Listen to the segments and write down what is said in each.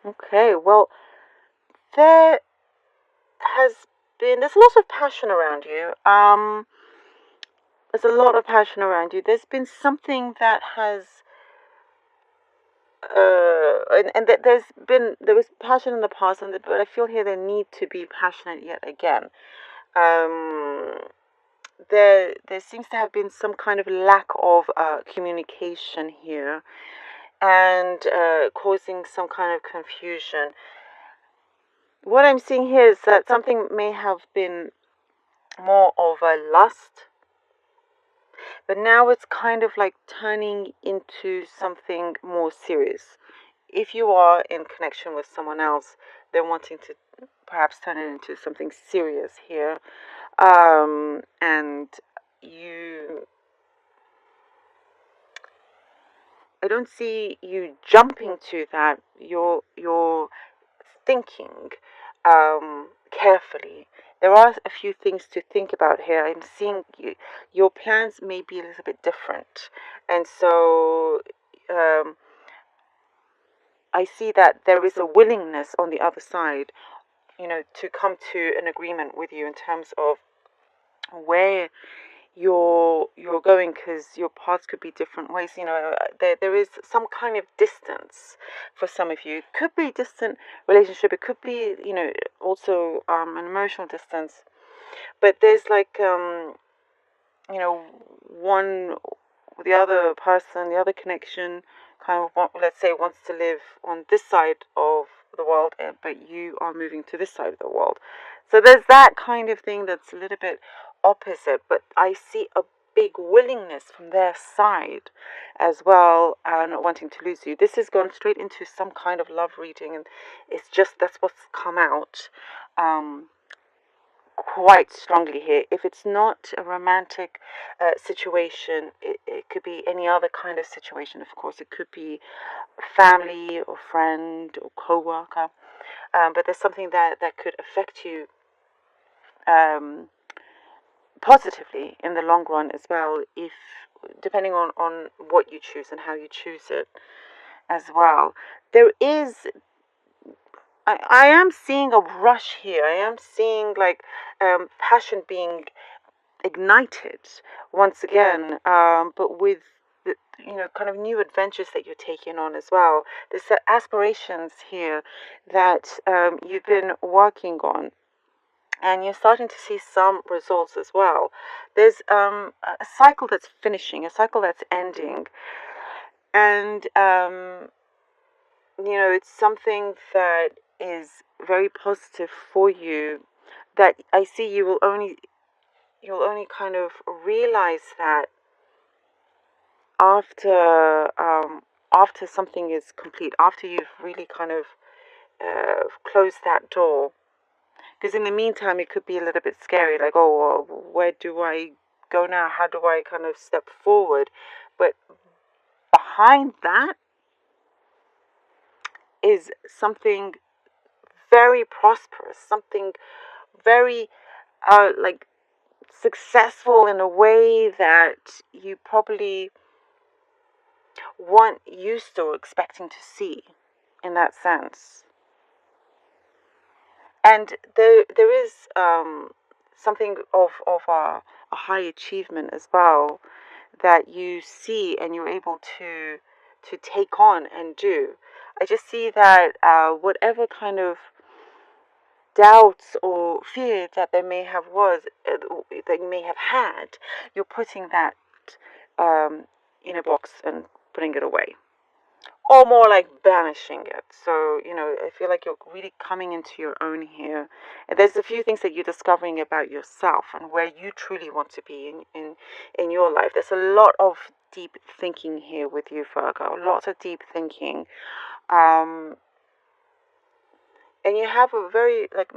Okay, well, there has there's lots of passion around you. There's a lot of passion around you. There's been something that has, there was passion in the past, but I feel here there need to be passionate yet again. Um, there seems to have been some kind of lack of communication here, and causing some kind of confusion. What I'm seeing here is that something may have been more of a lust, but now it's kind of like turning into something more serious. If you are in connection with someone else, they're wanting to perhaps turn it into something serious here. And you, I don't see you jumping to that. You're thinking carefully. There are a few things to think about here. I'm seeing your plans may be a little bit different, and so um, I see that there is a willingness on the other side, to come to an agreement with you in terms of where you're going, because your paths could be different ways. There is some kind of distance for some of you. It could be distant relationship, it could be, also an emotional distance, but there's like, one, the other person, the other connection kind of let's say wants to live on this side of the world, but you are moving to this side of the world. So there's that kind of thing that's a little bit opposite, but I see a big willingness from their side as well, and not wanting to lose you. This has gone straight into some kind of love reading, and it's just that's what's come out. Quite strongly here. If it's not a romantic situation, it could be any other kind of situation. Of course, it could be family or friend or co-worker, but there's something that could affect you um, positively in the long run as well, if depending on what you choose and how you choose it as well. There is, I am seeing a rush here. I am seeing like passion being ignited once again, but with kind of new adventures that you're taking on as well. There's aspirations here that you've been working on, and you're starting to see some results as well. There's a cycle that's finishing, a cycle that's ending, and it's something that is very positive for you. That I see you'll only kind of realize that after after something is complete, after you've really kind of closed that door. Because in the meantime, it could be a little bit scary, like, oh, well, where do I go now? How do I kind of step forward? But behind that is something very prosperous, something very like successful in a way that you probably weren't used to or expecting to see, in that sense. And there is something of a high achievement as well that you see and you're able to take on and do. I just see that whatever kind of doubts or fear that there may have that you may have had, you're putting that in a box and putting it away, or more like banishing it. So, I feel like you're really coming into your own here. And there's a few things that you're discovering about yourself and where you truly want to be in your life. There's a lot of deep thinking here with you, Virgo. Lots of deep thinking. Um, and you have a very like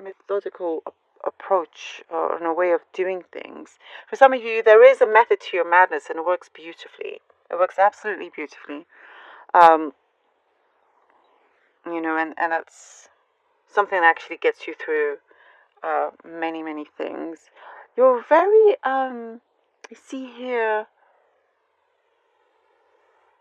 methodical approach and a way of doing things. For some of you, there is a method to your madness, and it works beautifully. It works absolutely beautifully. Um, and that's something that actually gets you through many, many things. You're very, I see here,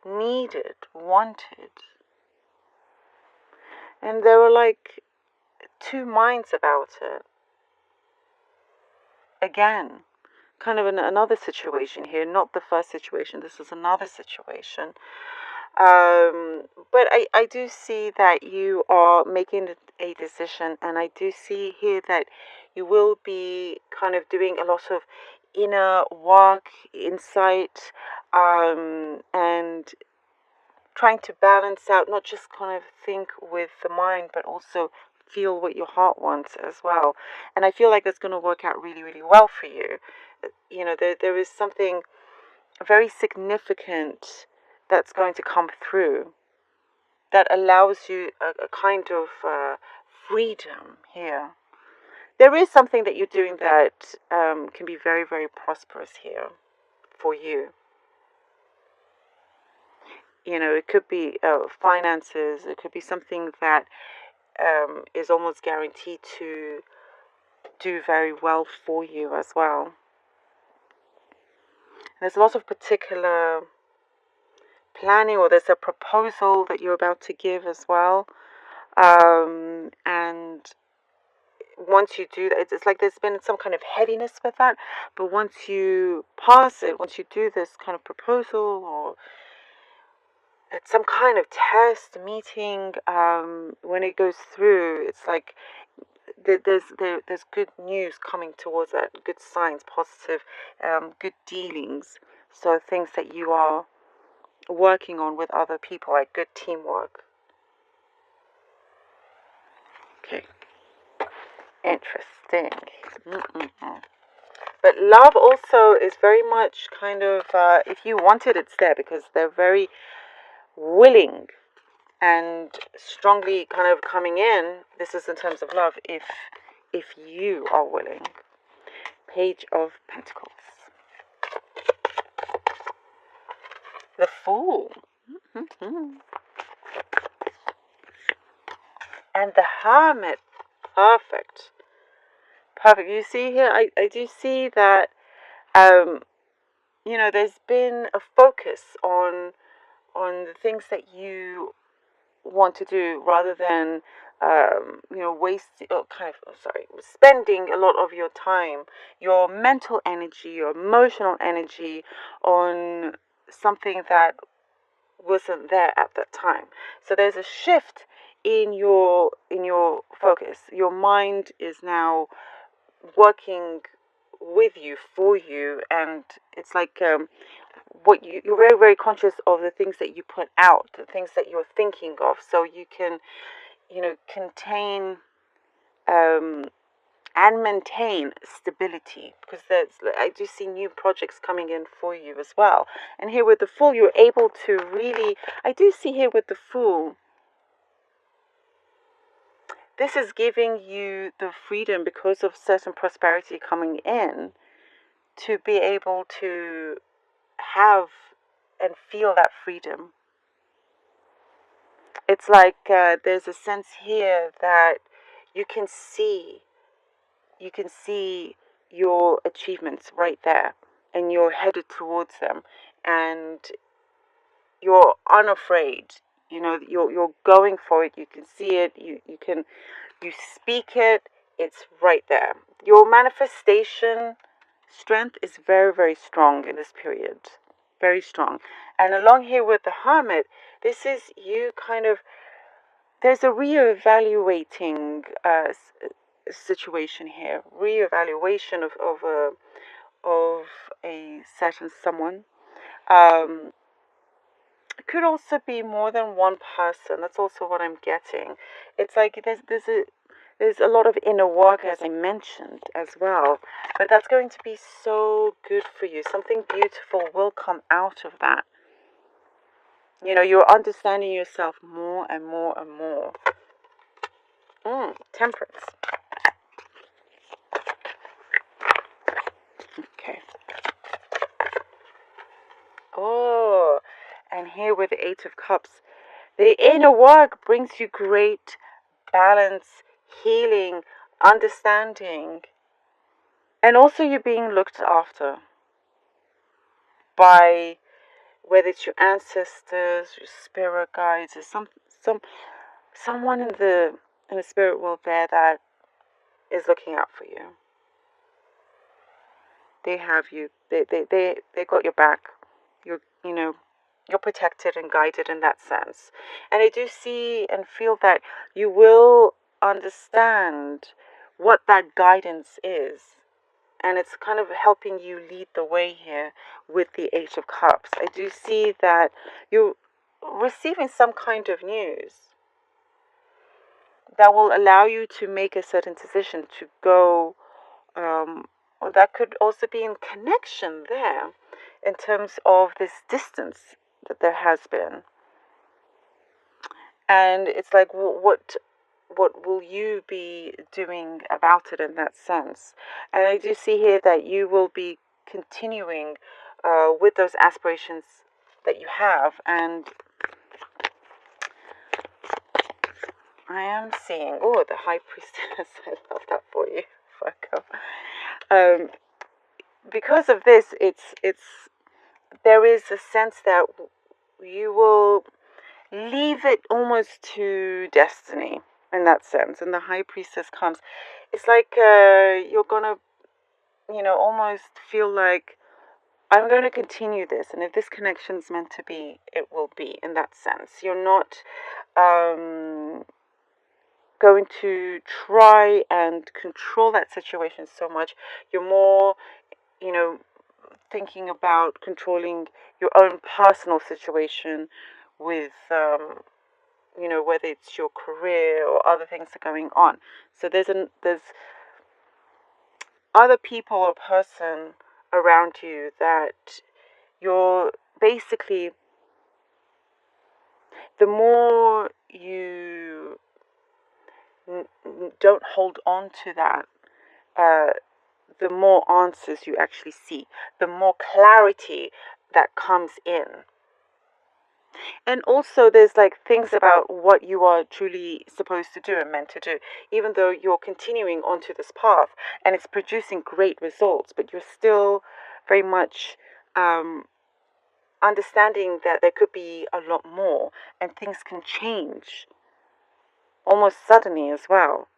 needed, wanted. And there were like two minds about it. Again, kind of another situation here, not the first situation, this is another situation. But I do see that you are making a decision, and I do see here that you will be kind of doing a lot of inner work, insight, and trying to balance out, not just kind of think with the mind, but also feel what your heart wants as well. And I feel like that's going to work out really, really well for you. You know, there is something very significant that's going to come through that allows you a kind of freedom here. There is something that you're doing that can be very, very prosperous here for you. You know, it could be finances, it could be something that is almost guaranteed to do very well for you as well. There's a lot of particular planning, or there's a proposal that you're about to give as well. And once you do that, it's like there's been some kind of heaviness with that. But once you pass it, once you do this kind of proposal or some kind of test meeting, when it goes through, it's like there's good news coming towards that, good signs, positive, good dealings. So things that you are working on with other people, like good teamwork. Okay, interesting. But love also is very much kind of, if you want it, it's there, because they're very willing and strongly kind of coming in. This is in terms of love, if you are willing. Page of Pentacles. The Fool. And the Hermit. Perfect. You see here, I do see that, you know, there's been a focus on the things that you want to do, rather than you know, spending a lot of your time, your mental energy, your emotional energy on something that wasn't there at that time. So there's a shift in your focus. Your mind is now working with you, for you, and it's like what you're very, very conscious of the things that you put out, the things that you're thinking of, so you can, you know, contain and maintain stability, because I do see new projects coming in for you as well. And here with the Fool, you're able to really, I do see here with the Fool, this is giving you the freedom, because of certain prosperity coming in, to be able to have and feel that freedom. It's like there's a sense here that you can see your achievements right there, and you're headed towards them, and you're unafraid. You know, you're going for it. You can see it. You speak it. It's right there. Your manifestation strength is very, very strong in this period. Very strong. And along here with the Hermit, this is you kind of, there's a reevaluating situation here. Reevaluation of a certain someone. It could also be more than one person. That's also what I'm getting. It's like there's a lot of inner work, as I mentioned, as well. But that's going to be so good for you. Something beautiful will come out of that. You know, you're understanding yourself more and more and more. Temperance. Okay. Oh, and here with the Eight of Cups. The inner work brings you great balance, healing, understanding, and also you're being looked after by whether it's your ancestors, your spirit guides, or someone in the spirit world there that is looking out for you. They have you. They got your back. You're protected and guided in that sense. And I do see and feel that you will understand what that guidance is. And it's kind of helping you lead the way here with the Eight of Cups. I do see that you're receiving some kind of news that will allow you to make a certain decision to go, or that could also be in connection there in terms of this distance that there has been. And it's like, what will you be doing about it in that sense? And I do see here that you will be continuing with those aspirations that you have. And I am seeing, the High Priestess. I love that for you, Virgo. Because of this, there is a sense that you will leave it almost to destiny in that sense. And the High Priestess comes. It's like you're gonna, almost feel like, I'm going to continue this, and if this connection's meant to be, it will be in that sense. You're not going to try and control that situation so much. You're more, thinking about controlling your own personal situation with, whether it's your career or other things that are going on. So there's other people or person around you that you're basically, the more you don't hold on to that, the more answers you actually see, the more clarity that comes in. And also there's like things about what you are truly supposed to do and meant to do, even though you're continuing onto this path and it's producing great results, but you're still very much understanding that there could be a lot more and things can change almost suddenly as well.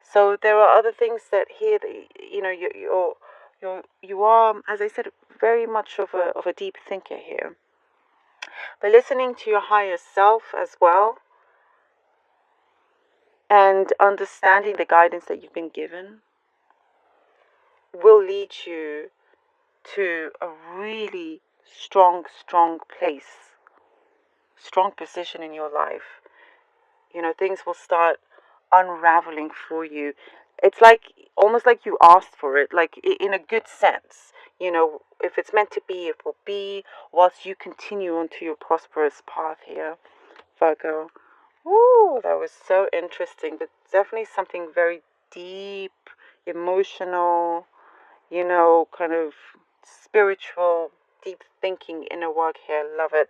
So there are other things that here that you are, as I said, very much of a deep thinker here. But listening to your higher self as well, and understanding the guidance that you've been given, will lead you to a really strong place, strong position in your life. Things will start unraveling for you. It's like, almost like you asked for it, like in a good sense. If it's meant to be, it will be, whilst you continue onto your prosperous path here, Virgo. Ooh, that was so interesting, but definitely something very deep, emotional, kind of spiritual, deep thinking inner work here. Love it.